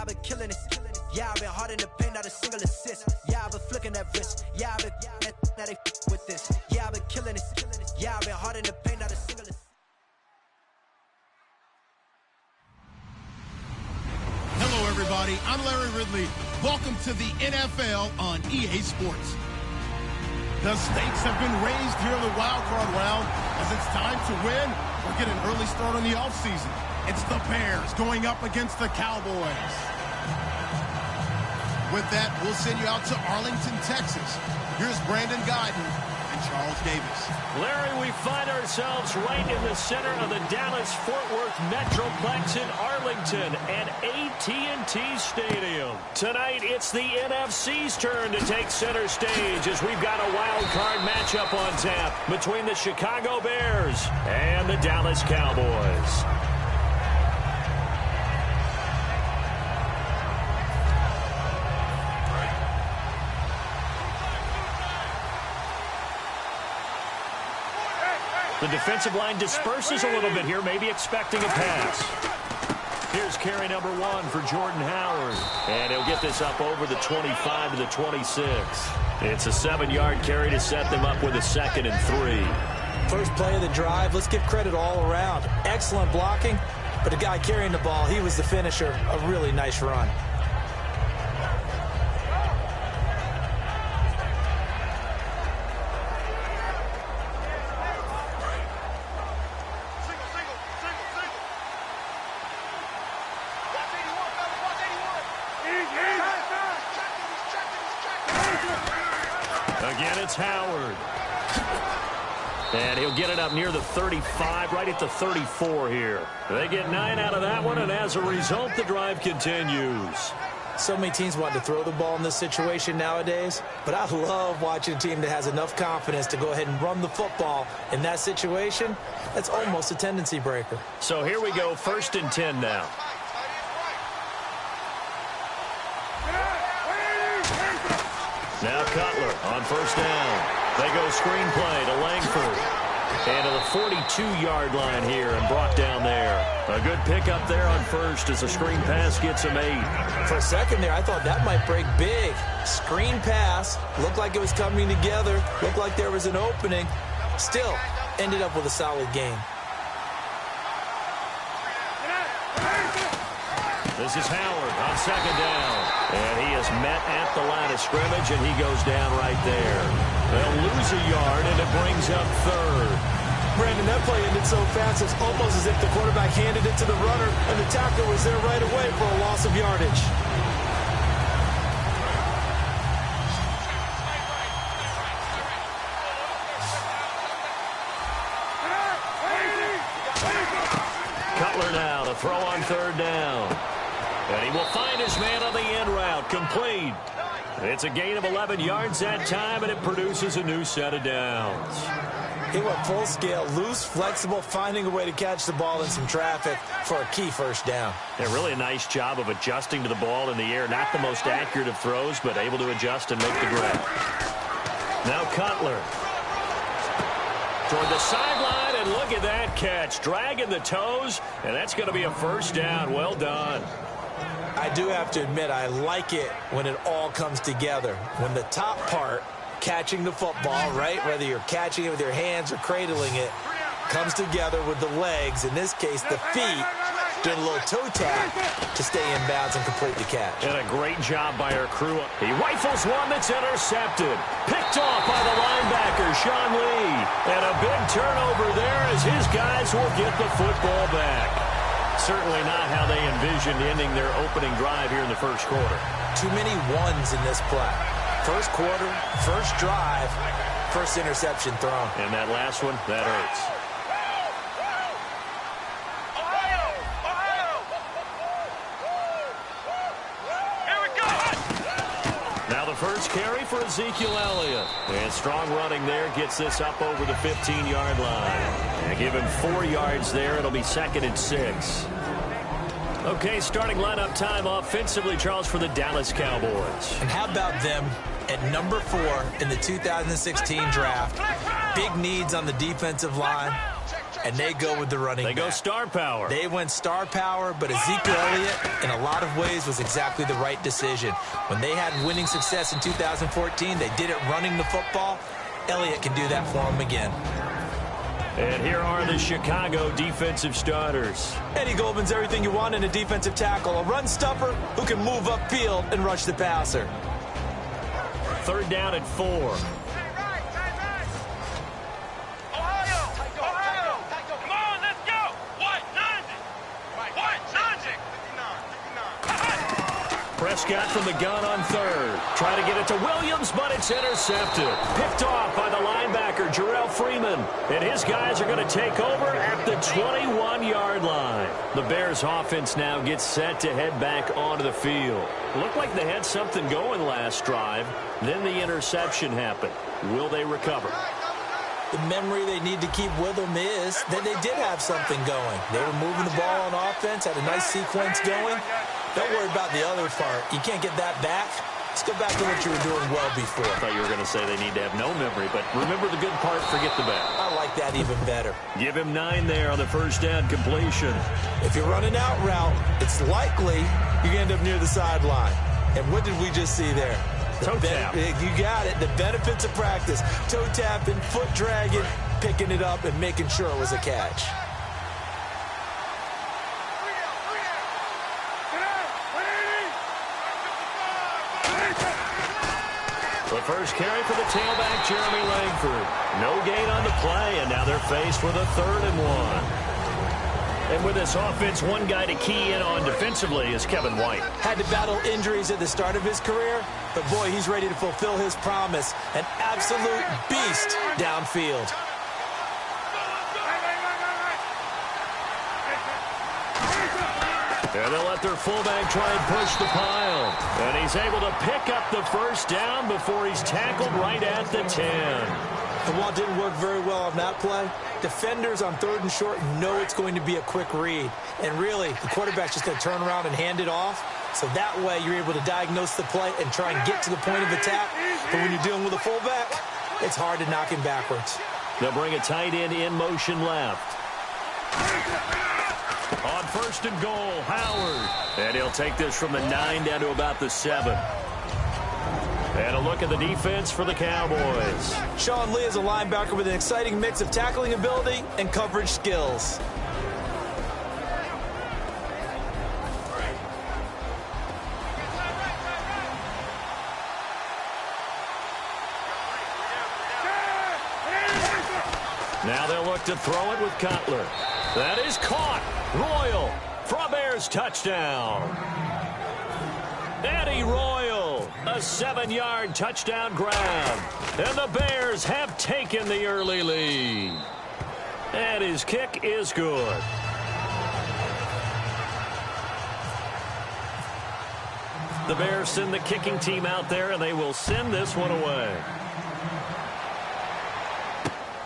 I've been killing it. Yeah, I've been hard in the paint, not a single assist. Yeah, I've been flicking that wrist. Yeah, I've been now they with this. Yeah, I've been killing it. Yeah, I've been hard in the paint, not a single assist. Hello, everybody. I'm Larry Ridley. Welcome to the NFL on EA Sports. The stakes have been raised here in the wild card round as it's time to win or get an early start on the offseason. It's the Bears going up against the Cowboys. With that, we'll send you out to Arlington, Texas. Here's Brandon Guyton and Charles Davis. Larry, we find ourselves right in the center of the Dallas-Fort Worth Metroplex in Arlington at AT&T Stadium. Tonight, it's the NFC's turn to take center stage as we've got a wild card matchup on tap between the Chicago Bears and the Dallas Cowboys. The defensive line disperses a little bit here, maybe expecting a pass. Here's carry number 1 for Jordan Howard. And he'll get this up over the 25 to the 26. It's a 7-yard carry to set them up with a 2nd and 3. First play of the drive, let's give credit all around. Excellent blocking, but the guy carrying the ball, he was the finisher. A really nice run. Again, it's Howard. And he'll get it up near the 35, right at the 34 here. They get 9 out of that one, and as a result, the drive continues. So many teams want to throw the ball in this situation nowadays, but I love watching a team that has enough confidence to go ahead and run the football. In that situation, that's almost a tendency breaker. So here we go, 1st and 10 now. Now Cutler on 1st down. They go screenplay to Langford. And to the 42-yard line here and brought down there. A good pickup there on 1st as a screen pass gets him 8. For a second there, I thought that might break big. Screen pass. Looked like it was coming together. Looked like there was an opening. Still, ended up with a solid game. This is Howard on 2nd down. And he is met at the line of scrimmage, and he goes down right there. They'll lose a yard, and it brings up 3rd. Brandon, that play ended so fast, it's almost as if the quarterback handed it to the runner, and the tackler was there right away for a loss of yardage. Cutler now to throw on 3rd down. And he will find his man on the end route, complete. It's a gain of 11 yards that time, and it produces a new set of downs. He went full scale, loose, flexible, finding a way to catch the ball in some traffic for a key 1st down. Yeah, really a nice job of adjusting to the ball in the air. Not the most accurate of throws, but able to adjust and make the grab. Now Cutler. Toward the sideline, and look at that catch. Dragging the toes, and that's going to be a 1st down. Well done. I do have to admit, I like it when it all comes together. When the top part, catching the football, right, whether you're catching it with your hands or cradling it, comes together with the legs, in this case the feet, doing a little toe tap to stay in bounds and complete the catch. And a great job by our crew. He rifles one that's intercepted. Picked off by the linebacker, Sean Lee. And a big turnover there as his guys will get the football back. Certainly not how they envisioned ending their opening drive here in the 1st quarter. Too many ones in this play. 1st quarter, 1st drive, 1st interception thrown. And that last one, that hurts. Now the 1st carry for Ezekiel Elliott. And strong running there gets this up over the 15-yard line. And give him 4 yards there. It'll be 2nd and 6. Okay, starting lineup time offensively, Charles, for the Dallas Cowboys. And how about them at number 4 in the 2016 draft? Big needs on the defensive line. and they go with the running back. They go star power. They went star power, but Ezekiel Elliott, in a lot of ways, was exactly the right decision. When they had winning success in 2014, they did it running the football. Elliott can do that for them again. And here are the Chicago defensive starters. Eddie Goldman's everything you want in a defensive tackle. A run stuffer who can move upfield and rush the passer. 3rd down at 4. Prescott from the gun on 3rd. Try to get it to Williams, but it's intercepted. Picked off by the linebacker, Jarrell Freeman. And his guys are going to take over at the 21-yard line. The Bears offense now gets set to head back onto the field. Looked like they had something going last drive. Then the interception happened. Will they recover? The memory they need to keep with them is that they did have something going. They were moving the ball on offense, had a nice sequence going. Don't worry about the other part. You can't get that back. Let's go back to what you were doing well before. I thought you were going to say they need to have no memory, but remember the good part, forget the bad. I like that even better. Give him 9 there on the 1st down completion. If you're running out route, it's likely you're going to end up near the sideline. And what did we just see there? Toe tap. You got it. The benefits of practice. Toe tapping, foot dragging, picking it up, and making sure it was a catch. The first carry for the tailback, Jeremy Langford. No gain on the play, and now they're faced with a 3rd and 1. And with this offense, one guy to key in on defensively is Kevin White. Had to battle injuries at the start of his career, but boy, he's ready to fulfill his promise. An absolute beast downfield. And they'll let their fullback try and push the pile. And he's able to pick up the 1st down before he's tackled right at the 10. And while it didn't work very well on that play, defenders on 3rd and short know it's going to be a quick read. And really, the quarterback's just going to turn around and hand it off. So that way, you're able to diagnose the play and try and get to the point of attack. But when you're dealing with a fullback, it's hard to knock him backwards. They'll bring a tight end in motion left. On 1st and goal, Howard. And he'll take this from the 9 down to about the 7. And a look at the defense for the Cowboys. Sean Lee is a linebacker with an exciting mix of tackling ability and coverage skills. Now they'll look to throw it with Cutler. That is caught. Royal for a Bears touchdown. Eddie Royal, a 7-yard touchdown grab. And the Bears have taken the early lead. And his kick is good. The Bears send the kicking team out there, and they will send this one away.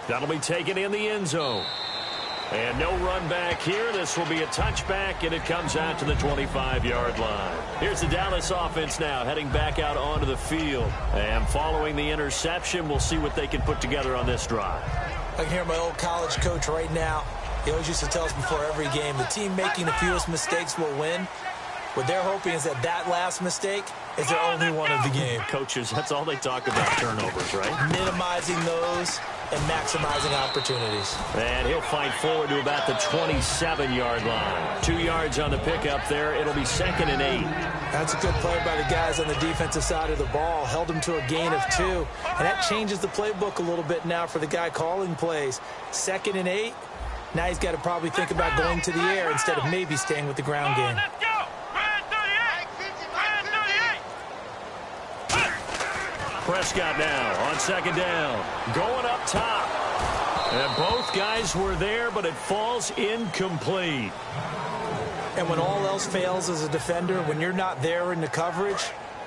That'll be taken in the end zone. And no run back here. This will be a touchback, and it comes out to the 25-yard line. Here's the Dallas offense now heading back out onto the field. And following the interception, we'll see what they can put together on this drive. I can hear my old college coach right now. He always used to tell us before every game, the team making the fewest mistakes will win. What they're hoping is that last mistake is their only one of the game. Coaches, that's all they talk about, turnovers, right? Minimizing those and maximizing opportunities. And he'll fight forward to about the 27-yard line. 2 yards on the pickup there. It'll be 2nd and 8. That's a good play by the guys on the defensive side of the ball. Held them to a gain of 2. And that changes the playbook a little bit now for the guy calling plays. 2nd and 8. Now he's got to probably think about going to the air instead of maybe staying with the ground game. Prescott now on 2nd down. Going up top. And both guys were there, but it falls incomplete. And when all else fails as a defender, when you're not there in the coverage,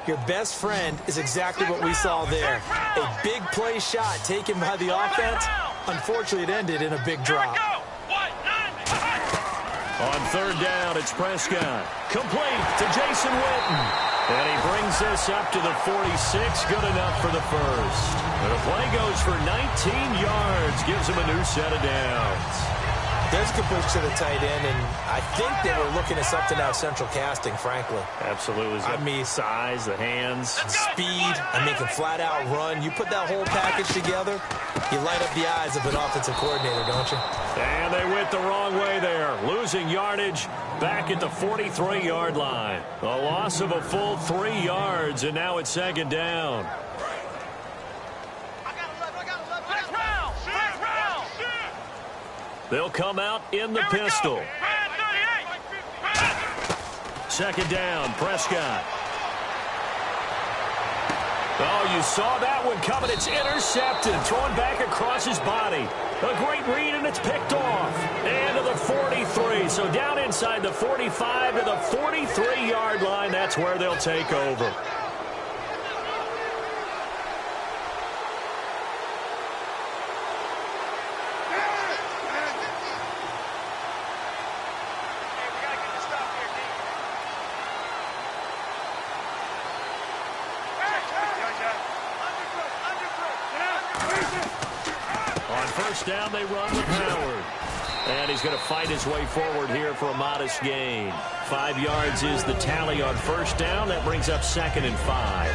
your best friend is exactly what we saw there. A big play shot taken by the offense. Unfortunately, it ended in a big drop. On 3rd down, it's Prescott. Complete to Jason Witten. And he brings this up to the 46. Good enough for the first. The play goes for 19 yards. Gives him a new set of downs. There's a good push to the tight end, and I think they were looking at something out of central casting, frankly. Absolutely. I mean, size, the hands. Speed. I mean, can flat out run. You put that whole package together, you light up the eyes of an offensive coordinator, don't you? And they went the wrong way there. Losing yardage back at the 43-yard line. A loss of a full 3 yards, and now it's second down. They'll come out in the pistol. Second down, Prescott. Oh, you saw that one coming. It's intercepted. Thrown back across his body. A great read, and it's picked off. And to the 43. So down inside the 45 to the 43-yard line. That's where they'll take over. Down they run with Howard. And he's going to fight his way forward here for a modest gain. 5 yards is the tally on first down. That brings up 2nd and 5.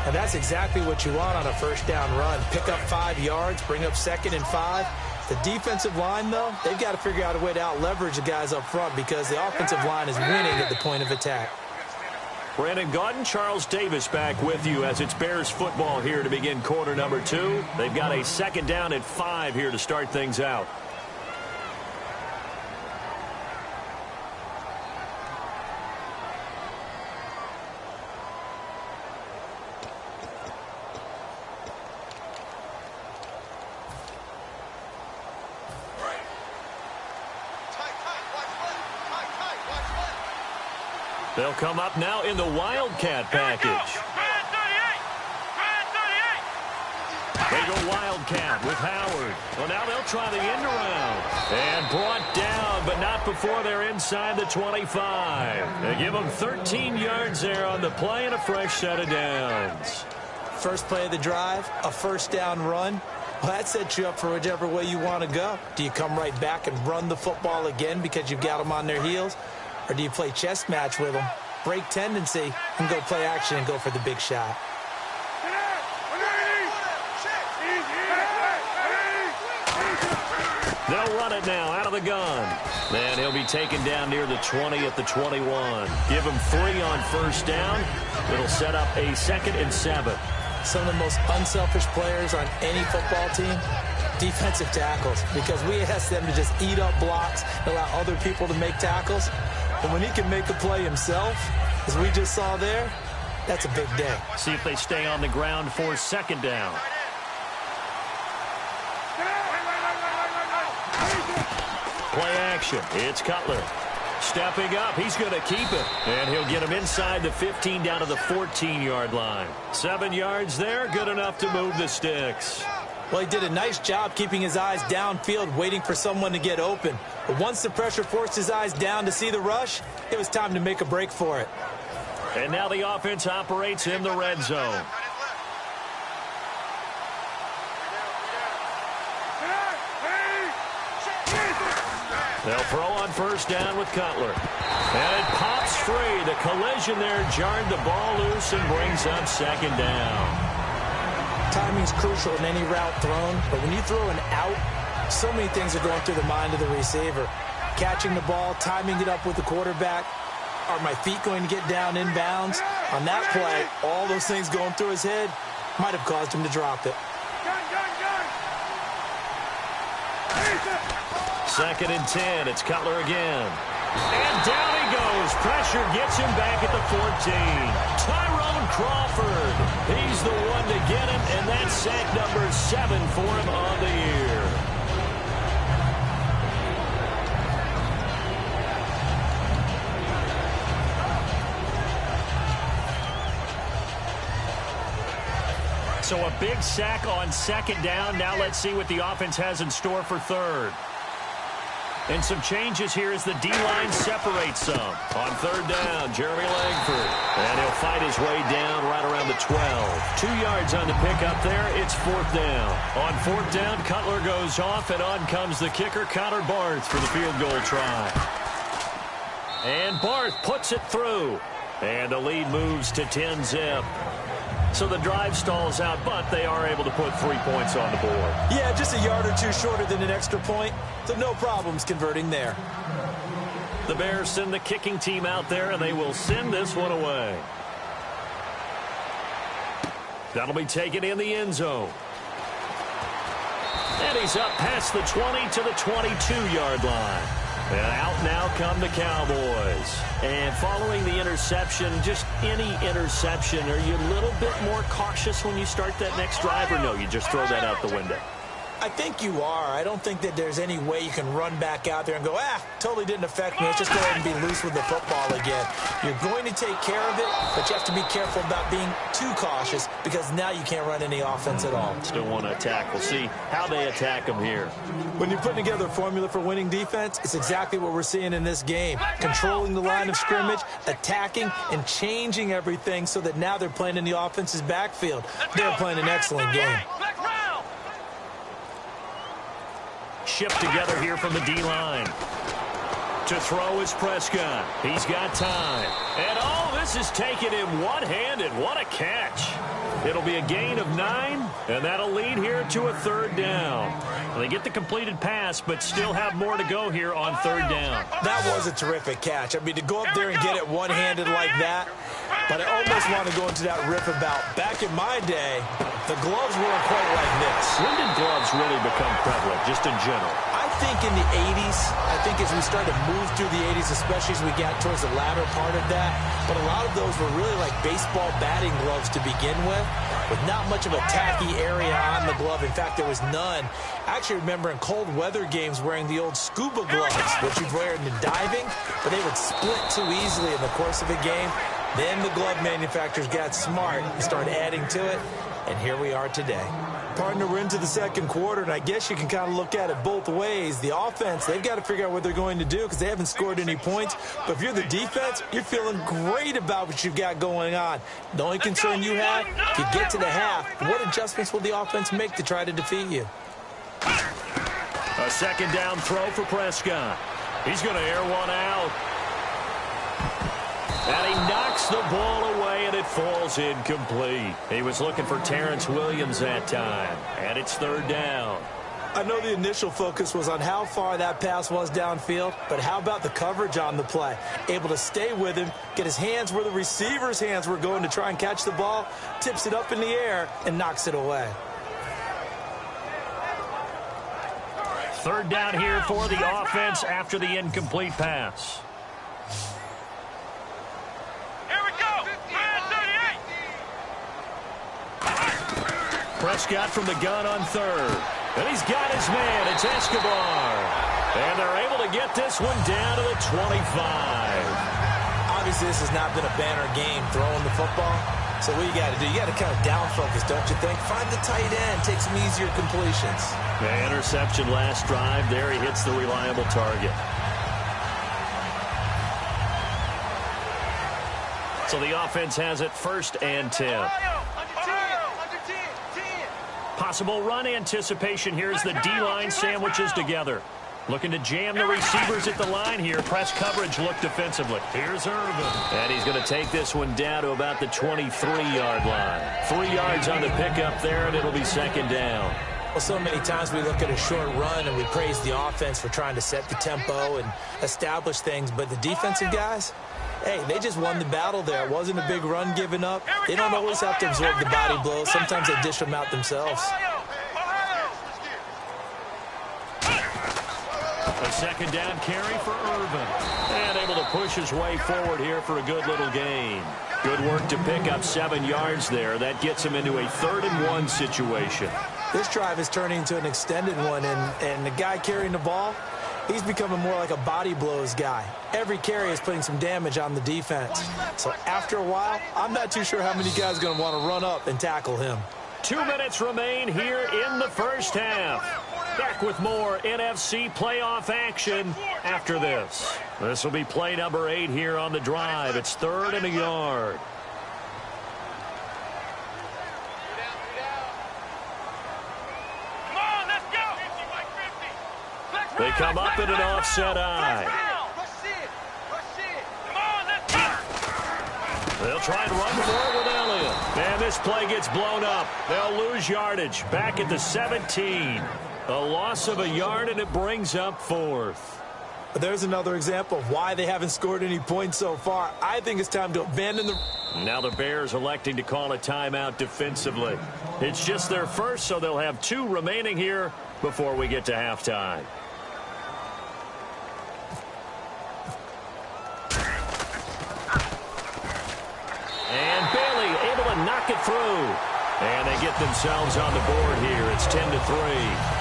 And that's exactly what you want on a first down run. Pick up 5 yards, bring up 2nd and 5. The defensive line, though, they've got to figure out a way to out-leverage the guys up front because the offensive line is winning at the point of attack. Brandon Gaudin, Charles Davis back with you as it's Bears football here to begin quarter number 2. They've got a 2nd down and 5 here to start things out. They'll come up now in the Wildcat package. They go Wildcat with Howard. Well, now they'll try the end around. And brought down, but not before they're inside the 25. They give them 13 yards there on the play and a fresh set of downs. First play of the drive, a first down run. Well, that sets you up for whichever way you want to go. Do you come right back and run the football again because you've got them on their heels? Or do you play chess match with them, break tendency, and go play action and go for the big shot? They'll run it now out of the gun. And he'll be taken down near the 20 at the 21. Give him 3 on first down. It'll set up a 2nd and 7. Some of the most unselfish players on any football team, defensive tackles, because we ask them to just eat up blocks, allow other people to make tackles. And when he can make a play himself, as we just saw there, that's a big day. See if they stay on the ground for 2nd down. Play action. It's Cutler. Stepping up. He's going to keep it. And he'll get him inside the 15 down to the 14-yard line. 7 yards there. Good enough to move the sticks. Well, he did a nice job keeping his eyes downfield, waiting for someone to get open. But once the pressure forced his eyes down to see the rush, it was time to make a break for it. And now the offense operates in the red zone. They'll throw on first down with Cutler. And it pops free. The collision there jarred the ball loose and brings up 2nd down. Timing's crucial in any route thrown, but when you throw an out, so many things are going through the mind of the receiver. Catching the ball, timing it up with the quarterback. Are my feet going to get down inbounds? On that play, all those things going through his head might have caused him to drop it. 2nd and 10. It's Cutler again. And down he goes. Pressure gets him back at the 14. Tyrone Crawford. He's the one to get him, and that's sack number 7 for him on the year. So a big sack on 2nd down. Now let's see what the offense has in store for 3rd. And some changes here as the D-line separates some. On third down, Jeremy Langford. And he'll fight his way down right around the 12. 2 yards on the pickup there. It's fourth down. On fourth down, Cutler goes off, and on comes the kicker, Connor Barth, for the field goal try. And Barth puts it through. And the lead moves to 10-zip. So the drive stalls out, but they are able to put 3 points on the board. Yeah, just a yard or two shorter than an extra point, so no problems converting there. The Bears send the kicking team out there, and they will send this one away. That'll be taken in the end zone. And he's up past the 20 to the 22-yard line. And out now come the Cowboys. And following the interception, just any interception, are you a little bit more cautious when you start that next drive, or no, you just throw that out the window? I think you are. I don't think that there's any way you can run back out there and go, totally didn't affect me. Let's just go ahead and be loose with the football again. You're going to take care of it, but you have to be careful about being too cautious because now you can't run any offense at all. Still want to attack. We'll see how they attack them here. When you're putting together a formula for winning defense, it's exactly what we're seeing in this game. Controlling the line of scrimmage, attacking, and changing everything so that now they're playing in the offense's backfield. They're playing an excellent game. Shift together here from the D-line. To throw is Prescott. He's got time. And this is taken in one-handed. What a catch. It'll be a gain of 9, and that'll lead here to a third down. Well, they get the completed pass, but still have more to go here on third down. That was a terrific catch. I mean, to go up there and get it one-handed like that, but I almost want to go into that riff about back in my day, the gloves weren't quite like this. When did gloves really become prevalent, just in general? I think in the 80s. I think as we started to move through the 80s, especially as we got towards the latter part of that. But a lot of those were really like baseball batting gloves to begin with not much of a tacky area on the glove. In fact, there was none. I actually remember in cold weather games wearing the old scuba gloves, which you'd wear in the diving, but they would split too easily in the course of a game. Then the glove manufacturers got smart and started adding to it, and here we are today. Partner, we're into the second quarter, and I guess you can kind of look at it both ways. The offense, they've got to figure out what they're going to do because they haven't scored any points. But if you're the defense, you're feeling great about what you've got going on. The only concern you have, if you get to the half, what adjustments will the offense make to try to defeat you? A second down throw for Prescott. He's going to air one out. And he knocks the ball away, and it falls incomplete. He was looking for Terrence Williams that time, and it's third down. I know the initial focus was on how far that pass was downfield, but how about the coverage on the play? Able to stay with him, get his hands where the receiver's hands were going to try and catch the ball, tips it up in the air, and knocks it away. Third down here for the offense after the incomplete pass. Prescott from the gun on third. And he's got his man. It's Escobar. And they're able to get this one down to the 25. Obviously, this has not been a banner game throwing the football. So what you got to do, you got to kind of down focus, don't you think? Find the tight end, take some easier completions. The interception last drive. There he hits the reliable target. So the offense has it first and 10. Possible run anticipation here as the D-line sandwiches together. Looking to jam the receivers at the line here. Press coverage look defensively. Here's Irvin. And he's going to take this one down to about the 23-yard line. 3 yards on the pickup there, and it'll be second down. Well, so many times we look at a short run and we praise the offense for trying to set the tempo and establish things. But the defensive guys, hey, they just won the battle there. It wasn't a big run given up. They don't always have to absorb the body blows. Sometimes they dish them out themselves. A second down carry for Irvin. And able to push his way forward here for a good little gain. Good work to pick up 7 yards there. That gets him into a 3rd-and-1 situation. This drive is turning into an extended one, and the guy carrying the ball, he's becoming more like a body blows guy. Every carry is putting some damage on the defense. So after a while, I'm not too sure how many guys are going to want to run up and tackle him. 2 minutes remain here in the first half. Back with more NFC playoff action after this. This will be play number 8 here on the drive. It's 3rd and a yard. They come up in an offset eye. They'll try and run for it with Elliott. And this play gets blown up. They'll lose yardage back at the 17. A loss of a yard, and it brings up 4th. There's another example of why they haven't scored any points so far. I think it's time to abandon the... Now the Bears electing to call a timeout defensively. It's just their first, so they'll have 2 remaining here before we get to halftime. And Bailey able to knock it through. And they get themselves on the board here. It's 10-3.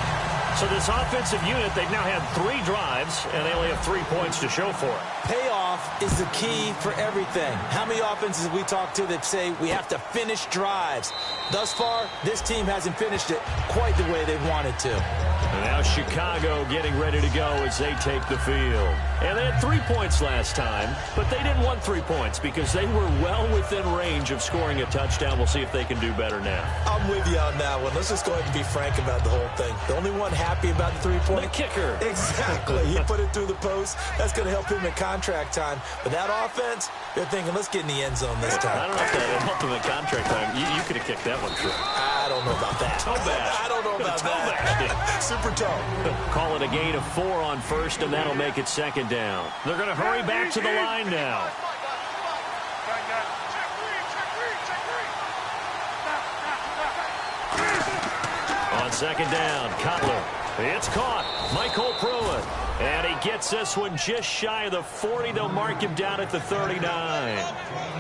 So this offensive unit, they've now had 3 drives, and they only have 3 points to show for it. Payoff is the key for everything. How many offenses have we talked to that say we have to finish drives? Thus far, this team hasn't finished it quite the way they wanted to. And now Chicago getting ready to go as they take the field. And they had 3 points last time, but they didn't want 3 points because they were well within range of scoring a touchdown. We'll see if they can do better now. I'm with you on that one. Let's just go ahead and be frank about the whole thing. The only one happy about the 3-point. The kicker. Exactly. He put it through the post. That's going to help him in contract time. But that offense, they're thinking, let's get in the end zone this time. I don't know if that helped him in contract time. You could have kicked that one through. I don't know about that. Toe bash. I don't know about that. Super toe. Call it a gain of 4 on first, and that'll make it 2nd down. They're going to hurry back to the line now. On 2nd down, Cutler. It's caught. Michael Pruitt. And he gets this one just shy of the 40. They'll mark him down at the 39.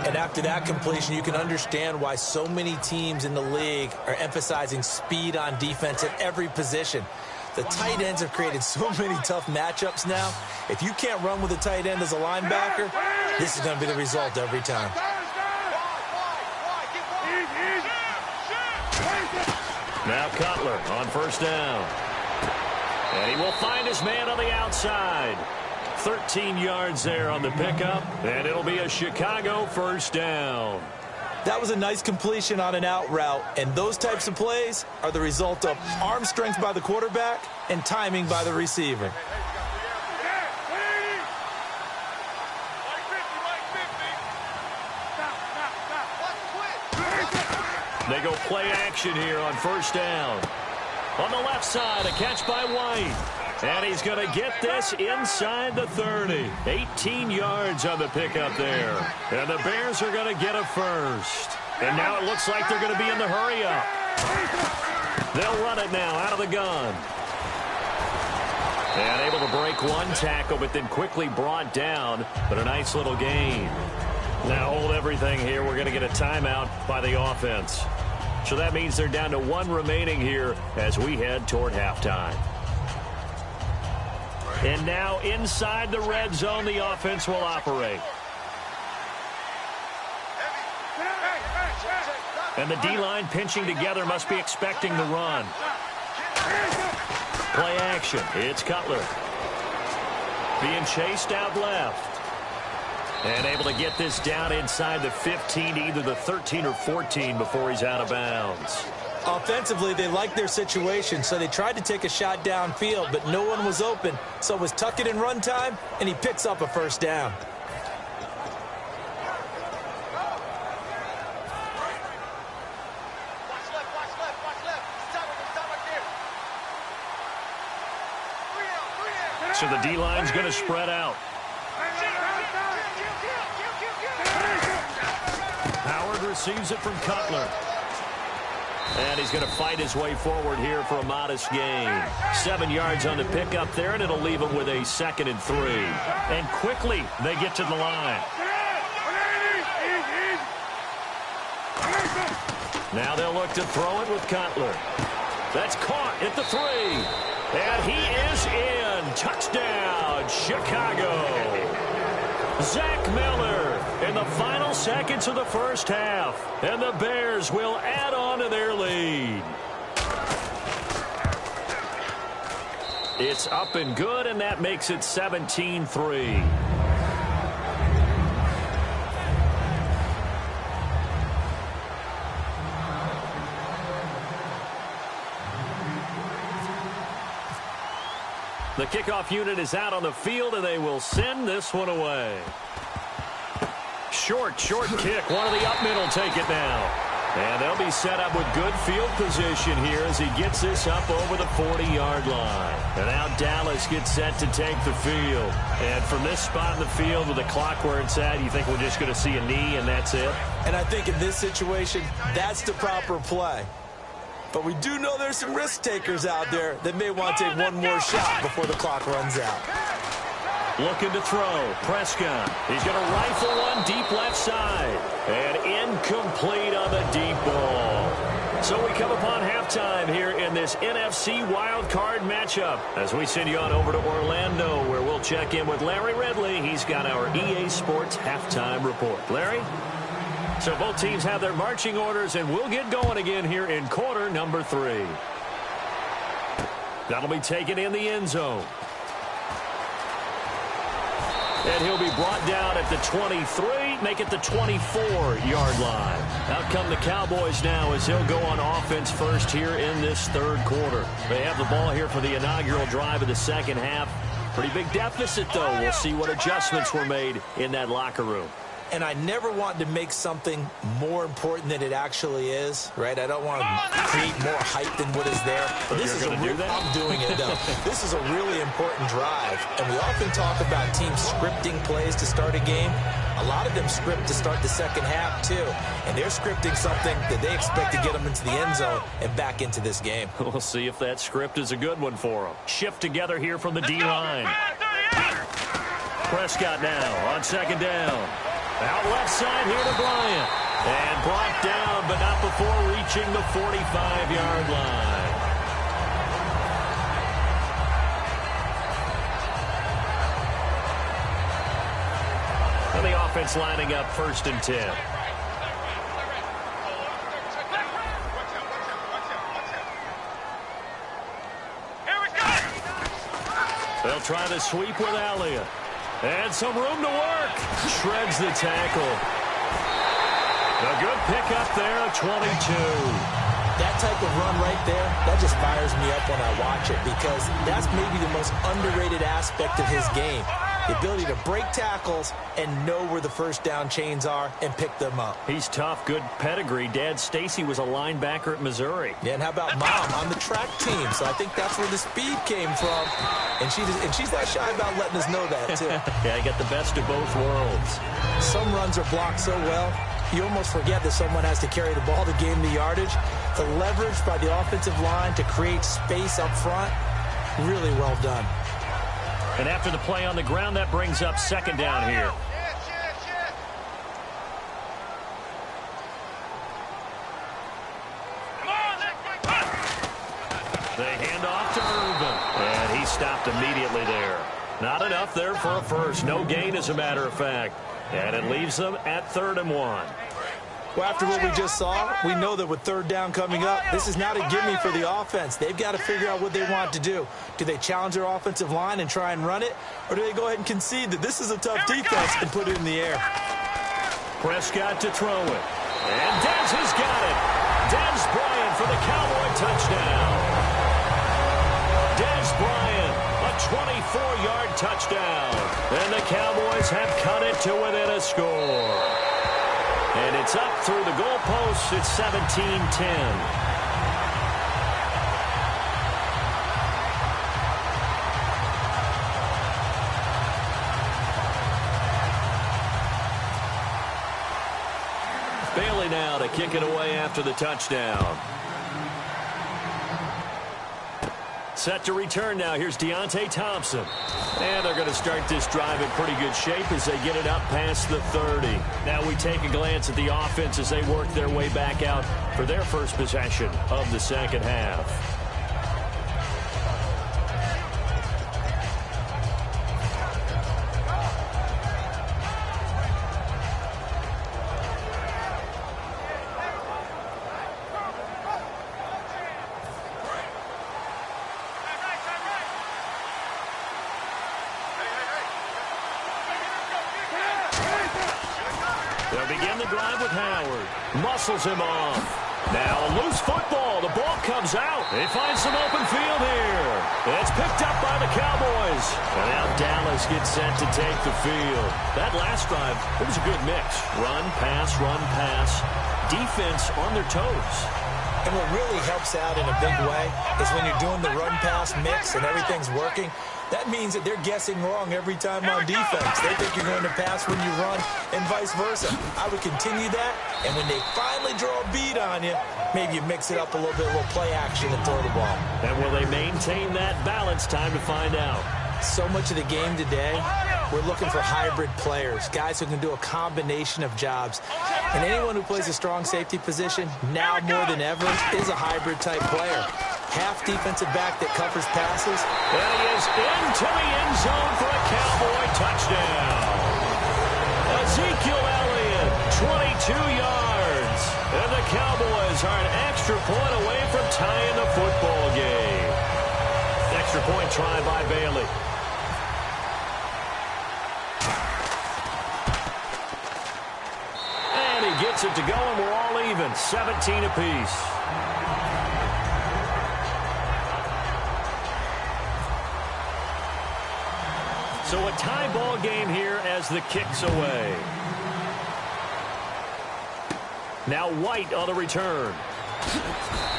And after that completion, you can understand why so many teams in the league are emphasizing speed on defense at every position. The tight ends have created so many tough matchups now. If you can't run with a tight end as a linebacker, this is going to be the result every time. Now Cutler on 1st down. And he will find his man on the outside. 13 yards there on the pickup, and it'll be a Chicago 1st down. That was a nice completion on an out route, and those types of plays are the result of arm strength by the quarterback and timing by the receiver. They go play action here on 1st down. On the left side, a catch by White. And he's going to get this inside the 30. 18 yards on the pickup there. And the Bears are going to get a first. And now it looks like they're going to be in the hurry-up. They'll run it now out of the gun. And able to break 1 tackle, but then quickly brought down. But a nice little gain. Now hold everything here. We're going to get a timeout by the offense. So that means they're down to 1 remaining here as we head toward halftime. And now inside the red zone, the offense will operate. And the D-line pinching together must be expecting the run. Play action. It's Cutler. Being chased out left. And able to get this down inside the 15, either the 13 or 14 before he's out of bounds. Offensively, they liked their situation, so they tried to take a shot downfield, but no one was open. So it was tuck it in run time, and he picks up a 1st down. So the D-line's going to spread out. Howard receives it from Cutler. And he's going to fight his way forward here for a modest gain. 7 yards on the pickup there, and it'll leave him with a 2nd and 3. And quickly, they get to the line. Now they'll look to throw it with Cutler. That's caught at the 3. And he is in. Touchdown, Chicago. Zach Miller in the final seconds of the 1st half. And the Bears will add on to their lead. It's up and good, and that makes it 17-3. The kickoff unit is out on the field, and they will send this one away. Short kick. One of the up middle take it now. And they'll be set up with good field position here as he gets this up over the 40-yard line. And now Dallas gets set to take the field. And from this spot in the field with the clock where it's at, you think we're just going to see a knee and that's it? And I think in this situation, that's the proper play. But we do know there's some risk takers out there that may want to take one more shot before the clock runs out. Looking to throw. Prescott. He's going to rifle one deep left side. And incomplete on the deep ball. So we come upon halftime here in this NFC wildcard matchup as we send you on over to Orlando, where we'll check in with Larry Ridley. He's got our EA Sports halftime report. Larry? So both teams have their marching orders, and we'll get going again here in quarter number 3. That'll be taken in the end zone. And he'll be brought down at the 23, make it the 24-yard line. Out come the Cowboys now as he'll go on offense first here in this third quarter. They have the ball here for the inaugural drive of the second half. Pretty big deficit, though. We'll see what adjustments were made in that locker room. And I never want to make something more important than it actually is, right? I don't want to create more hype than what is there. But this is I'm doing it, though. This is a really important drive. And we often talk about teams scripting plays to start a game. A lot of them script to start the second half, too. And they're scripting something that they expect to get them into the end zone and back into this game. We'll see if that script is a good one for them. Shift together here from the D-line. Prescott now on second down. Out left side here to Bryant. And brought down, but not before reaching the 45-yard line. And the offense lining up 1st and 10. They'll try the sweep with Elliott. And some room to work. Shreds the tackle. A good pickup there at 22. That type of run right there, that just fires me up when I watch it because that's maybe the most underrated aspect of his game. The ability to break tackles and know where the first down chains are and pick them up. He's tough, good pedigree. Dad Stacy was a linebacker at Missouri. Yeah, and how about Mom on the track team? So I think that's where the speed came from. And she's not shy about letting us know that, too. Yeah, he got the best of both worlds. Some runs are blocked so well, you almost forget that someone has to carry the ball to gain the yardage. The leverage by the offensive line to create space up front, really well done. And after the play on the ground, that brings up second down here. They hand off to Irvin, and he stopped immediately there. Not enough there for a first. No gain, as a matter of fact. And it leaves them at 3rd and 1. Well, after what we just saw, we know that with 3rd down coming up, this is not a gimme for the offense. They've got to figure out what they want to do. Do they challenge their offensive line and try and run it? Or do they go ahead and concede that this is a tough defense and put it in the air? Prescott to throw it. And Dez has got it. Dez Bryant for the Cowboy touchdown. Dez Bryant, a 24-yard touchdown. And the Cowboys have cut it to within a score. And it's up through the goalposts. It's 17-10. Bailey now to kick it away after the touchdown. Set to return now. Here's Deontay Thompson. And they're going to start this drive in pretty good shape as they get it up past the 30. Now we take a glance at the offense as they work their way back out for their first possession of the second half. begin the drive with Howard. Muscles him off. Now a loose football. The ball comes out. They find some open field here. It's picked up by the Cowboys. And now Dallas gets set to take the field. That last drive, it was a good mix. Run, pass, defense on their toes. And what really helps out in a big way is when you're doing the run-pass mix and everything's working, that means that they're guessing wrong every time on defense. They think you're going to pass when you run and vice versa. I would continue that, and when they finally draw a beat on you, maybe you mix it up a little bit, a little play action and throw the ball. And will they maintain that balance? Time to find out. So much of the game today, we're looking for hybrid players, guys who can do a combination of jobs. And anyone who plays a strong safety position, now more than ever, is a hybrid-type player. Half defensive back that covers passes. And he is into the end zone for a Cowboy touchdown. Ezekiel Elliott, 22 yards. And the Cowboys are an extra point away from tying the football game. Extra point try by Bailey. And he gets it to go, and we're all even, 17 apiece. So a tie ball game here as the kick's away. Now White on the return.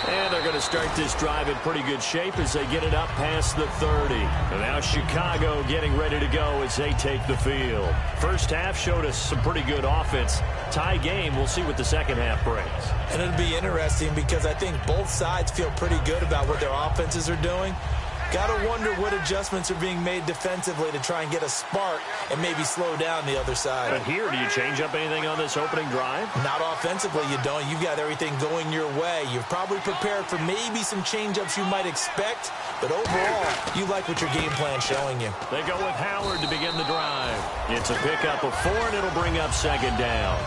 And they're going to start this drive in pretty good shape as they get it up past the 30. And now Chicago getting ready to go as they take the field. First half showed us some pretty good offense. Tie game, we'll see what the second half brings. And it'll be interesting because I think both sides feel pretty good about what their offenses are doing. Got to wonder what adjustments are being made defensively to try and get a spark and maybe slow down the other side. But here, do you change up anything on this opening drive? Not offensively, you don't. You've got everything going your way. You've probably prepared for maybe some change-ups you might expect, but overall, you like what your game plan's showing you. They go with Howard to begin the drive. It's a pickup of 4, and it'll bring up second down.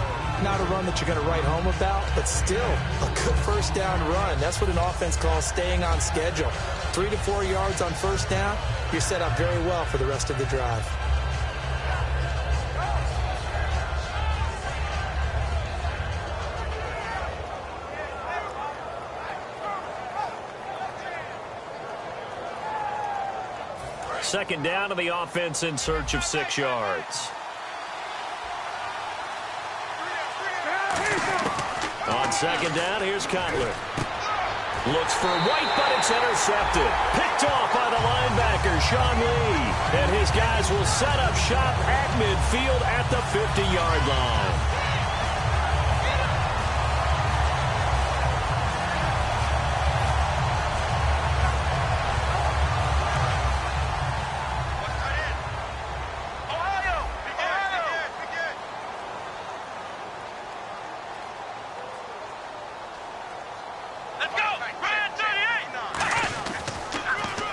Not a run that you're going to write home about, but still a good first down run. That's what an offense calls staying on schedule. 3 to 4 yards on first down, you're set up very well for the rest of the drive. Second down to the offense in search of 6 yards. On second down, here's Cutler. Looks for White, but it's intercepted. Picked off by the linebacker, Sean Lee. And his guys will set up shop at midfield at the 50-yard line.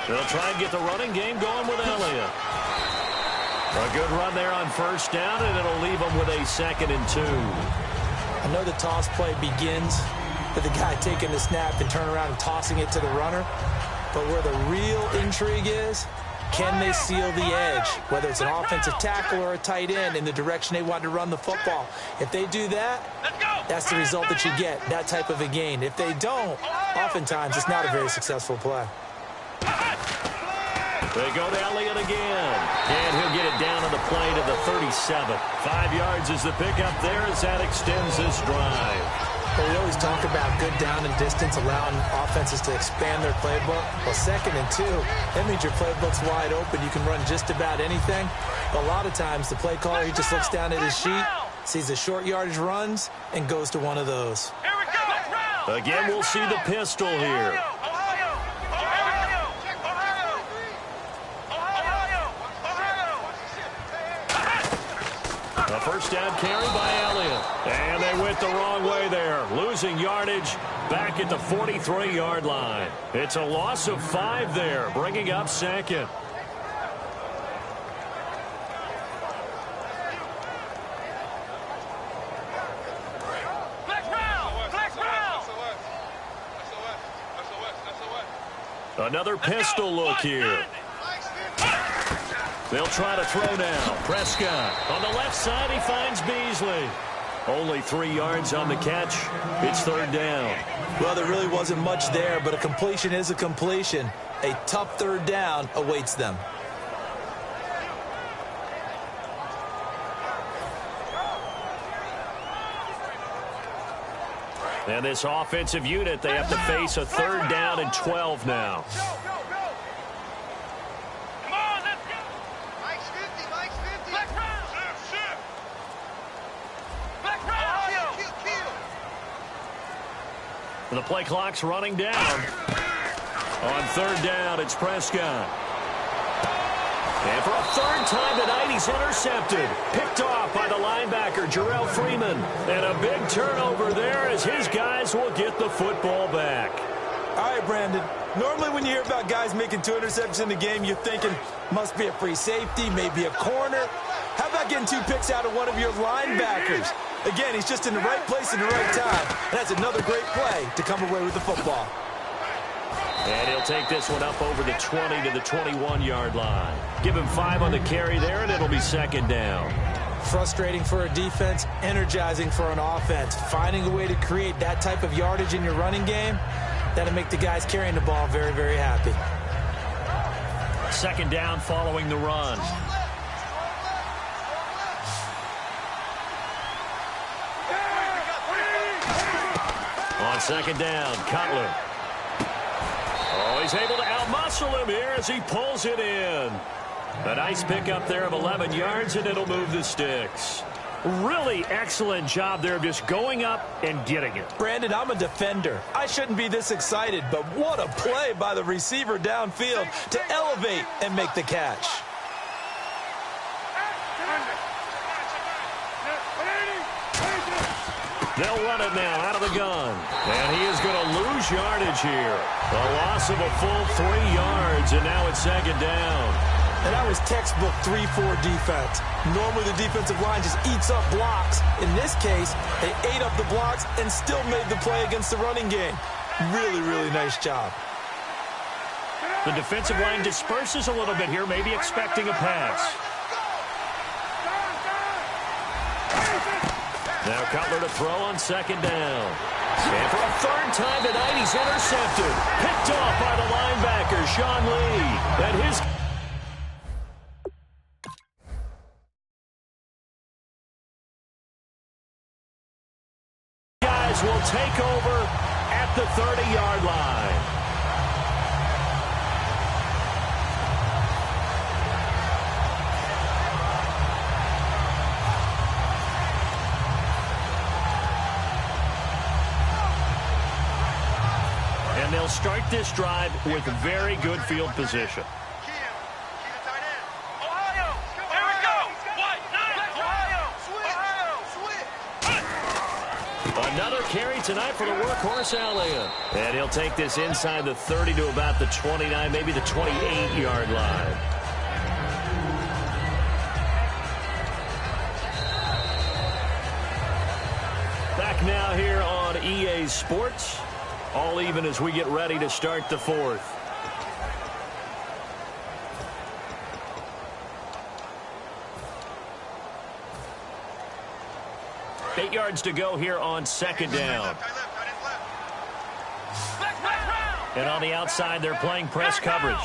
They'll try and get the running game going with Elliott. A good run there on first down, and it'll leave them with a 2nd and 2. I know the toss play begins with the guy taking the snap and turning around and tossing it to the runner. But where the real intrigue is, can they seal the edge, whether it's an offensive tackle or a tight end, in the direction they want to run the football? If they do that, that's the result that you get, that type of a gain. If they don't, oftentimes it's not a very successful play. They go to Elliott again. And he'll get it down on the play to the 37. 5 yards is the pickup there as that extends this drive. Well, we always talk about good down and distance, allowing offenses to expand their playbook. Well, 2nd and 2, that means your playbook's wide open. You can run just about anything. But a lot of times, the play caller, he just looks down at his sheet, sees the short yardage runs, and goes to one of those. Again, we'll see the pistol here. A first down carry by Elliott. And they went the wrong way there. Losing yardage back at the 43-yard line. It's a loss of 5 there, bringing up 2nd. Another pistol look here. They'll try to throw now. Prescott on the left side. He finds Beasley. Only 3 yards on the catch. It's third down. Well, there really wasn't much there, but a completion is a completion. A tough third down awaits them. And this offensive unit, they have to face a third down and 12 now. The play clock's running down. On third down, it's Prescott. And for a third time tonight, he's intercepted. Picked off by the linebacker, Jarrell Freeman. And a big turnover there as his guys will get the football back. All right, Brandon. Normally when you hear about guys making 2 interceptions in the game, you're thinking, must be a free safety, maybe a corner. How about getting 2 picks out of one of your linebackers? Again, he's just in the right place at the right time. And that's another great play to come away with the football. And he'll take this one up over the 20 to the 21-yard line. Give him 5 on the carry there, and it'll be second down. Frustrating for a defense, energizing for an offense. Finding a way to create that type of yardage in your running game, that'll make the guys carrying the ball very, very happy. Second down following the run. On second down, Cutler. Oh, he's able to outmuscle him here as he pulls it in. A nice pickup there of 11 yards, and it'll move the sticks. Really excellent job there of just going up and getting it. Brandon, I'm a defender. I shouldn't be this excited, but what a play by the receiver downfield to elevate and make the catch. They'll run it now out of the gun. And he is going to lose yardage here. A loss of a full 3 yards, and now it's second down. And that was textbook 3-4 defense. Normally the defensive line just eats up blocks. In this case, they ate up the blocks and still made the play against the running game. Really, really nice job. The defensive line disperses a little bit here, maybe expecting a pass. Now Cutler to throw on second down. And for a third time tonight, he's intercepted. Picked off by the linebacker, Sean Lee. And his guys will take over at the 30-yard line. And they'll start this drive with very good field position. Another carry tonight for the workhorse Elliott. And he'll take this inside the 30 to about the 29, maybe the 28-yard line. Back now here on EA Sports. All even as we get ready to start the fourth. Eight yards to go here on second down. And on the outside, they're playing press coverage.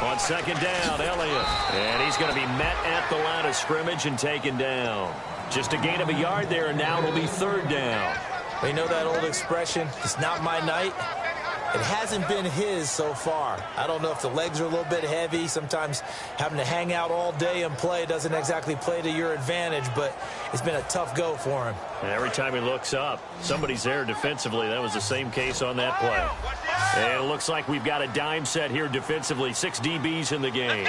On second down, Elliott. And he's going to be met at the line of scrimmage and taken down. Just a gain of a yard there, and now it'll be third down. You know that old expression, it's not my night? It hasn't been his so far. I don't know if the legs are a little bit heavy. Sometimes having to hang out all day and play doesn't exactly play to your advantage, but it's been a tough go for him. And every time he looks up, somebody's there defensively. That was the same case on that play. And it looks like we've got a dime set here defensively. 6 DBs in the game.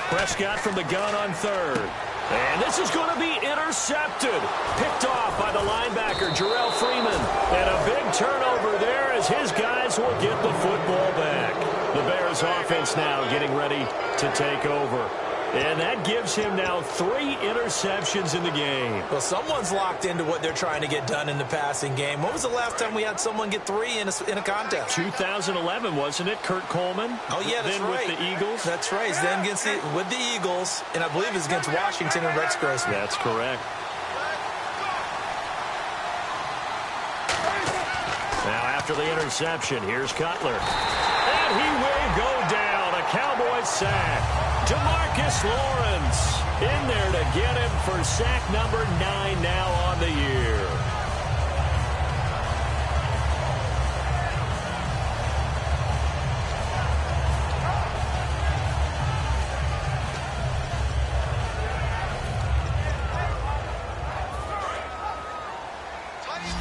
Prescott from the gun on third. And this is going to be intercepted. Picked off by the linebacker, Jarrell Freeman. And a big turnover there as his guys will get the football back. The Bears offense now getting ready to take over. And that gives him now 3 interceptions in the game. Well, someone's locked into what they're trying to get done in the passing game. When was the last time we had someone get 3 in a contest? 2011, wasn't it? Kurt Coleman? Oh, yeah, that's right. With the Eagles? That's right. He's then with the Eagles, and I believe it's against Washington and Rex Grossman. That's correct. Now, after the interception, here's Cutler. And he will go down. A Cowboys sack. DeMarcus Lawrence in there to get him for sack number 9 now on the year.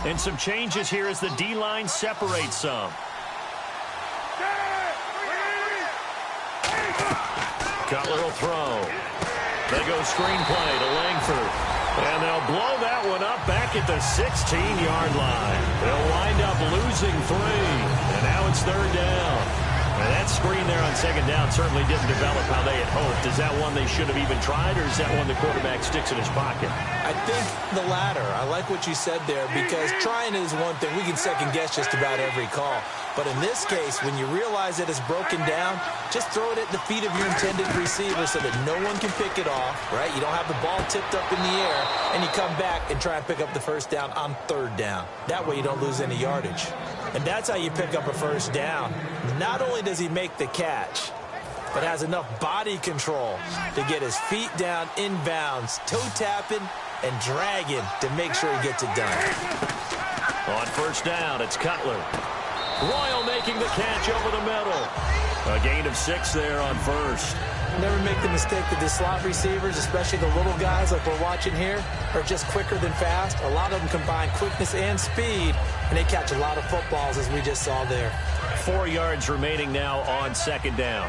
And some changes here as the D-line separates some. Cutler will throw. They go screenplay to Langford. And they'll blow that one up back at the 16-yard line. They'll wind up losing 3. And now it's 3rd down. And that screen there on 2nd down certainly didn't develop how they had hoped. Is that one they should have even tried, or is that one the quarterback sticks in his pocket? I think the latter. I like what you said there, because trying is one thing. We can second-guess just about every call. But in this case, when you realize that it's broken down, just throw it at the feet of your intended receiver so that no one can pick it off, right? You don't have the ball tipped up in the air, and you come back and try and pick up the 1st down on 3rd down. That way you don't lose any yardage. And that's how you pick up a 1st down. Not only does he make the catch, but has enough body control to get his feet down inbounds, toe-tapping and dragging to make sure he gets it done. On 1st down, it's Cutler. Royal making the catch over the middle. A gain of 6 there on 1st. Never make the mistake that the slot receivers, especially the little guys like we're watching here, are just quicker than fast. A lot of them combine quickness and speed, and they catch a lot of footballs, as we just saw there. 4 yards remaining now on 2nd down.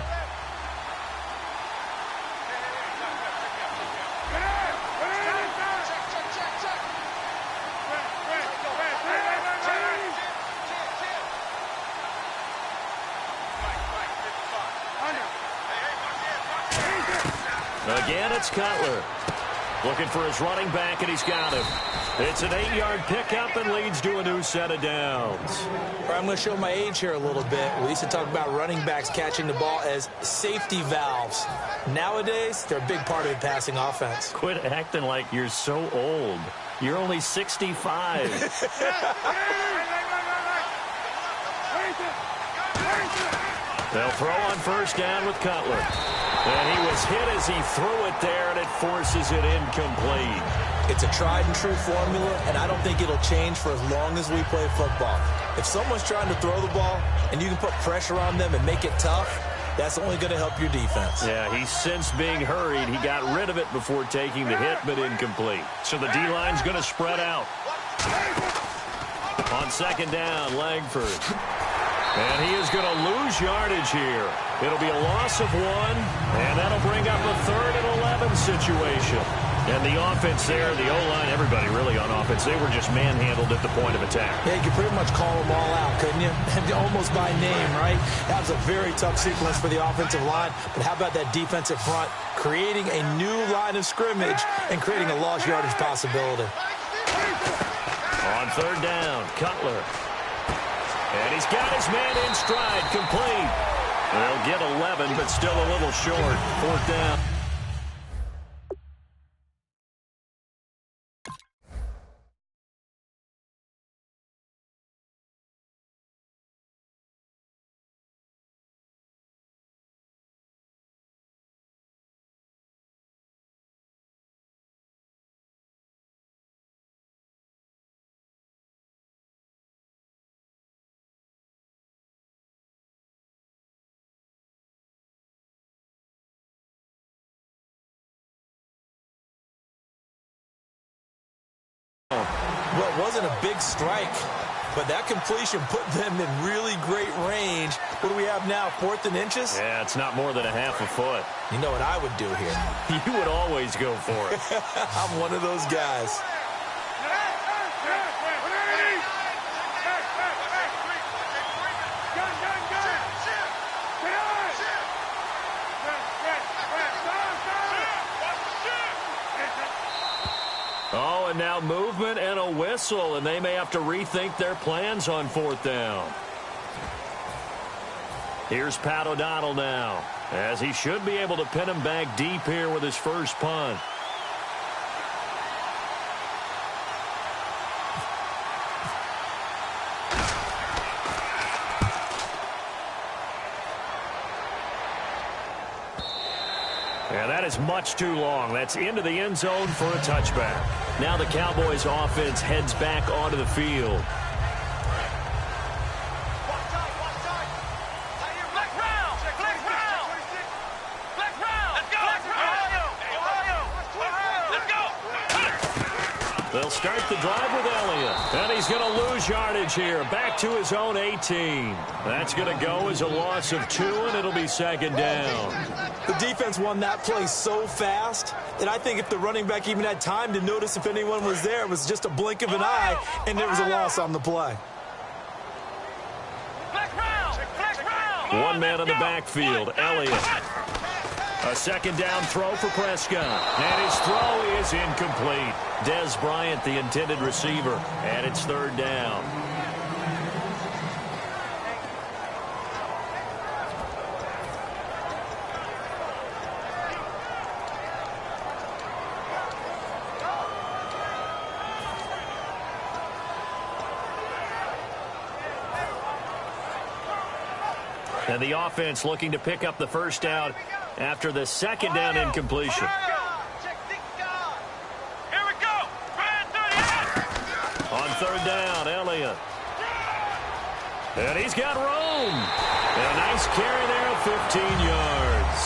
Again, it's Cutler. Looking for his running back, and he's got him. It's an 8-yard pickup and leads to a new set of downs. I'm going to show my age here a little bit. We used to talk about running backs catching the ball as safety valves. Nowadays, they're a big part of the passing offense. Quit acting like you're so old. You're only 65. They'll throw on 1st down with Cutler. And he was hit as he threw it there, and it forces it incomplete. It's a tried-and-true formula, and I don't think it'll change for as long as we play football. If someone's trying to throw the ball and you can put pressure on them and make it tough, that's only going to help your defense. Yeah, he's since being hurried. He got rid of it before taking the hit, but incomplete. So the D-line's going to spread out. On 2nd down, Langford. And he is going to lose yardage here. It'll be a loss of 1, and that'll bring up a 3rd and 11 situation. And the offense there, the O-line, everybody really on offense, they were just manhandled at the point of attack. Yeah, you could pretty much call them all out, couldn't you? Almost by name, right? That was a very tough sequence for the offensive line. But how about that defensive front creating a new line of scrimmage and creating a lost yardage possibility? On 3rd down, Cutler. And he's got his man in stride, complete. They'll get 11, but still a little short. 4th down. Well, it wasn't a big strike, but that completion put them in really great range. What do we have now, 4th and inches? Yeah, it's not more than a half a foot. You know what I would do here? You would always go for it. I'm one of those guys. Oh, and now movement and a whistle, and they may have to rethink their plans on 4th down. Here's Pat O'Donnell now, as he should be able to pin him back deep here with his first punt. And that is much too long. That's into the end zone for a touchback. Now the Cowboys offense heads back onto the field. They'll start the drive with Elliott. And he's going to lose yardage here. Back to his own 18. That's going to go as a loss of 2, and it'll be 2nd down. The defense won that play so fast that I think if the running back even had time to notice if anyone was there, it was just a blink of an eye, and there was a loss on the play. One man in the backfield, Elliott. A 2nd down throw for Prescott. And his throw is incomplete. Dez Bryant, the intended receiver. And it's 3rd down. And the offense looking to pick up the 1st down after the 2nd down incompletion. On 3rd down, Elliott. And he's got room. And a nice carry there of 15 yards.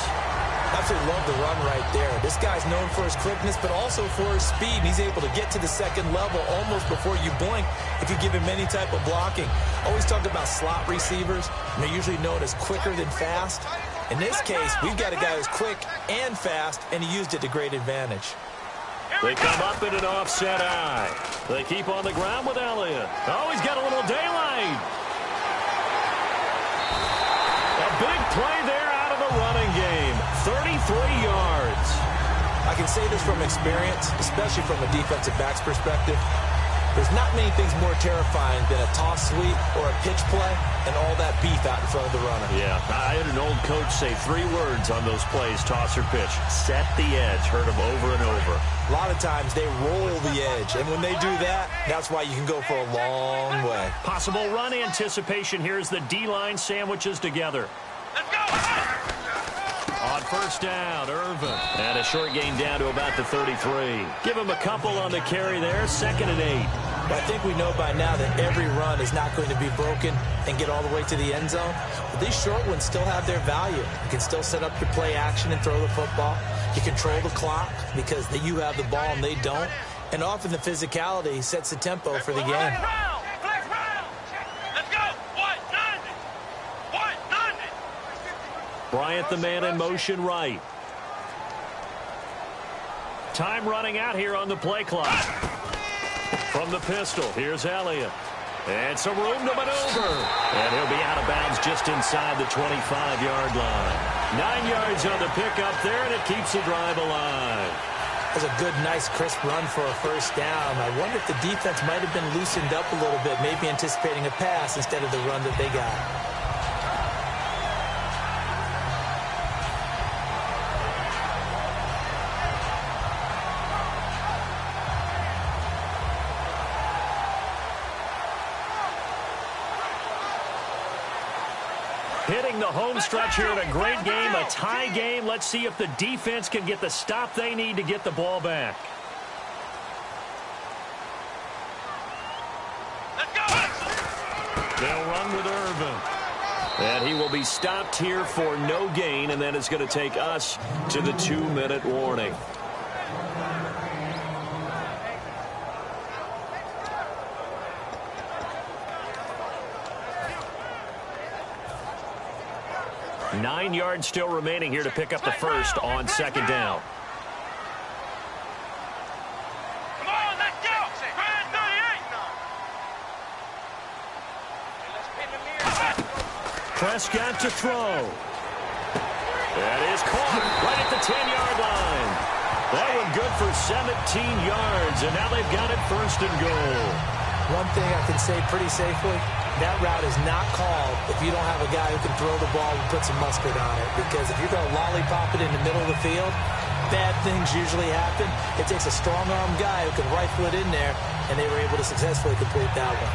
Absolutely love the run right there. This guy's known for his quickness, but also for his speed. And he's able to get to the 2nd level almost before you blink if you give him any type of blocking. Always talk about slot receivers. And they're usually known as quicker than fast. In this case, we've got a guy who's quick and fast, and he used it to great advantage. They come up in an offset eye. They keep on the ground with Elliott. Oh, he's got a little daylight. A big play there out of the running game. 33 yards. I can say this from experience, especially from a defensive back's perspective. There's not many things more terrifying than a toss sweep or a pitch play and all that beef out in front of the runner. Yeah, I had an old coach say 3 words on those plays, toss or pitch. Set the edge. Heard him over and over. A lot of times they roll the edge, and when they do that, that's why you can go for a long way. Possible run anticipation here as the D-line sandwiches together. Let's go! On 1st down, Irvin. And a short gain down to about the 33. Give him a couple on the carry there, 2nd and 8. I think we know by now that every run is not going to be broken and get all the way to the end zone. But these short ones still have their value. You can still set up your play action and throw the football. You control the clock because you have the ball and they don't. And often the physicality sets the tempo for the game. Bryant, the man in motion right. Time running out here on the play clock. From the pistol, here's Elliott. And some room to maneuver. And he'll be out of bounds just inside the 25-yard line. 9 yards on the pickup there, and it keeps the drive alive. That's a good, nice, crisp run for a 1st down. I wonder if the defense might have been loosened up a little bit, maybe anticipating a pass instead of the run that they got. Hitting the home stretch here in a great game, a tie game. Let's see if the defense can get the stop they need to get the ball back. They'll run with Irvin. And he will be stopped here for no gain, and then it's going to take us to the 2-minute warning. Nine yards still remaining here to pick up the 1st on 2nd down. Come on, let's go! Prescott to throw. That is caught right at the 10-yard line. That one good for 17 yards, and now they've got it first and goal. One thing I can say pretty safely, that route is not called if you don't have a guy who can throw the ball and put some mustard on it. Because if you're going to lollipop it in the middle of the field, bad things usually happen. It takes a strong-arm guy who can rifle it in there, and they were able to successfully complete that one.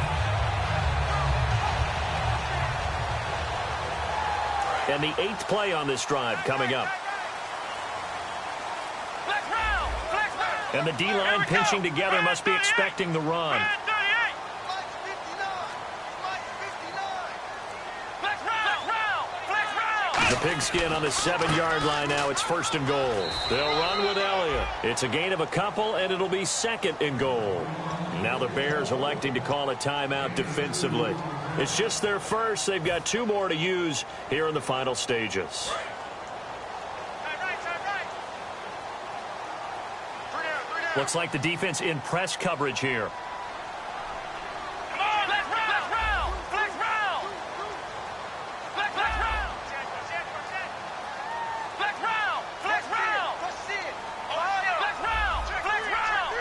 And the 8th play on this drive coming up. And the D-line pinching together must be expecting the run. The pigskin on the 7-yard line now. It's first and goal. They'll run with Elliott. It's a gain of a couple, and it'll be second and goal. Now the Bears electing to call a timeout defensively. It's just their first. They've got 2 more to use here in the final stages. Looks like the defense in press coverage here. Come on, flex round, flex round. Flex round. Flex round, flex round. Flex round.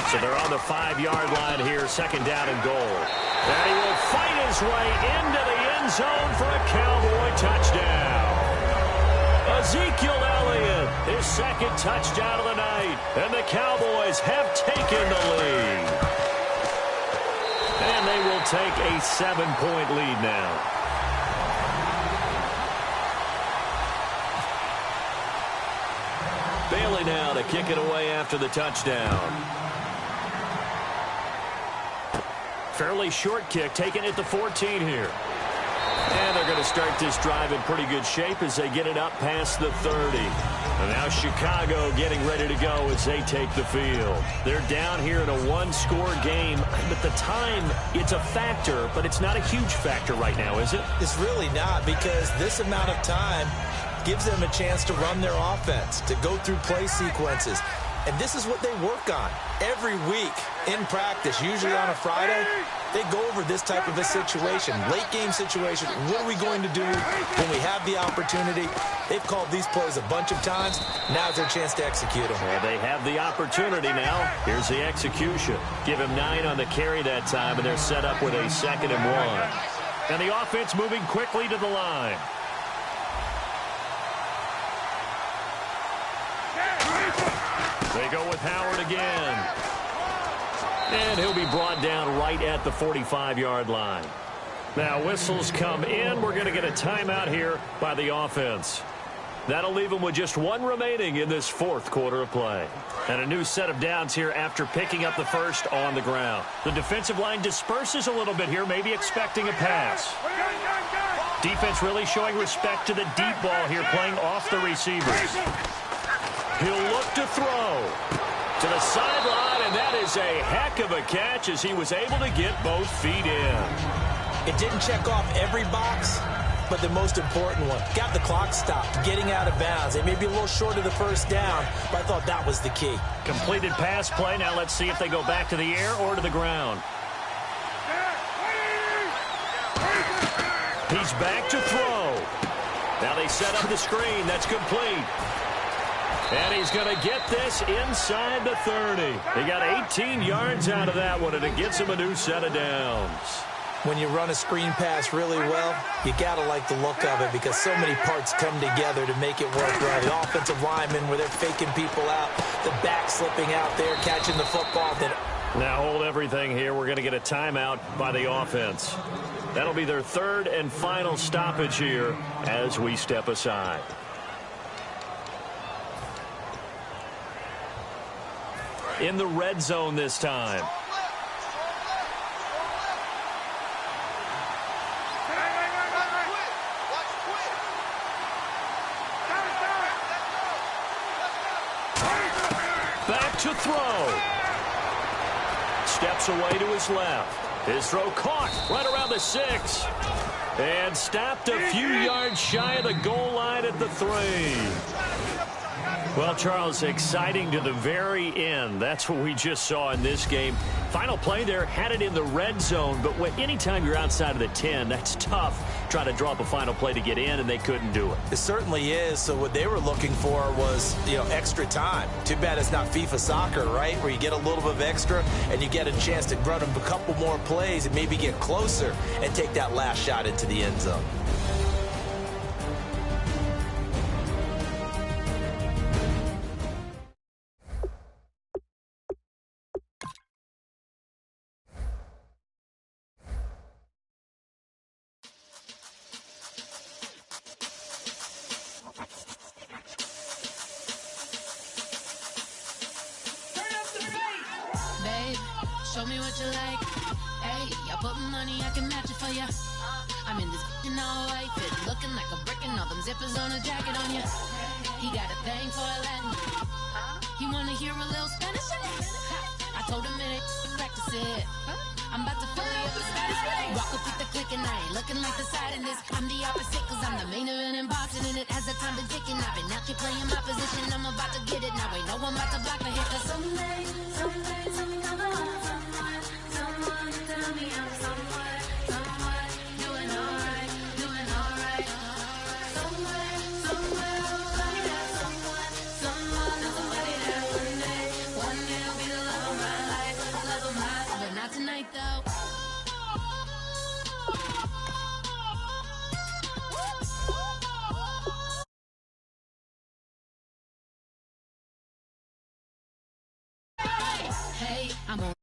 So they're on the 5-yard line here, second down and goal. And he will fight his way into the end zone for a Cowboy touchdown. Ezekiel Elliott, his second touchdown of the night, and the Cowboys have taken the lead. And they will take a 7-point lead now. Bailey now to kick it away after the touchdown. Fairly short kick, taking it to 14 here. And they're going to start this drive in pretty good shape as they get it up past the 30. And now Chicago getting ready to go as they take the field. They're down here in a 1-score game. But the time, it's a factor, but it's not a huge factor right now, is it? It's really not, because this amount of time gives them a chance to run their offense, to go through play sequences. And this is what they work on every week in practice, usually on a Friday. They go over this type of a situation, late-game situation. What are we going to do when we have the opportunity? They've called these plays a bunch of times. Now's their chance to execute them. Well, they have the opportunity now. Here's the execution. Give him 9 on the carry that time, and they're set up with a 2nd and 1. And the offense moving quickly to the line. They go with Howard again. And he'll be brought down right at the 45-yard line. Now whistles come in. We're going to get a timeout here by the offense. That'll leave them with just 1 remaining in this 4th quarter of play. And a new set of downs here after picking up the first on the ground. The defensive line disperses a little bit here, maybe expecting a pass. Defense really showing respect to the deep ball here, playing off the receivers. He'll look to throw to the sideline, and that is a heck of a catch as he was able to get both feet in. It didn't check off every box, but the most important one. Got the clock stopped, getting out of bounds. They may be a little short of the first down, but I thought that was the key. Completed pass play. Now let's see if they go back to the air or to the ground. He's back to throw. Now they set up the screen. That's complete. And he's going to get this inside the 30. He got 18 yards out of that one, and it gets him a new set of downs. When you run a screen pass really well, you got to like the look of it because so many parts come together to make it work well. The offensive linemen where they're faking people out, the back slipping out there, catching the football. Now hold everything here. We're going to get a timeout by the offense. That'll be their 3rd and final stoppage here as we step aside. In the red zone this time. Back to throw. Steps away to his left. His throw caught right around the 6. And stopped a few yards shy of the goal line at the 3. Well, Charles, exciting to the very end. That's what we just saw in this game. Final play there, had it in the red zone, but anytime you're outside of the 10, that's tough try to draw up a final play to get in, and they couldn't do it. It certainly is. So what they were looking for was, extra time. Too bad it's not FIFA soccer, right, where you get a little bit of extra and you get a chance to run a couple more plays and maybe get closer and take that last shot into the end zone. Babe, show me what you like. Hey, I put money, I can match it for ya. I'm in this in all white fit, looking like a brick and all them zippers on a jacket on ya. He got a thing for a Latin. He wanna hear a little Spanish. I told him it ain't practice it. I'm about to fully up the status. Walk up with the click and I ain't looking like the side in this. I'm the opposite cause I'm the main event in boxing and it has the time been ticking. I've been out here playing my position. I'm about to get it now. Ain't no one about to block the hit cause someday I'm coming home. Someone tell me I'm someone doing alright. Somewhere, somebody that someone, somebody that one day will be the love of my life, but not tonight though. Hey, I'm on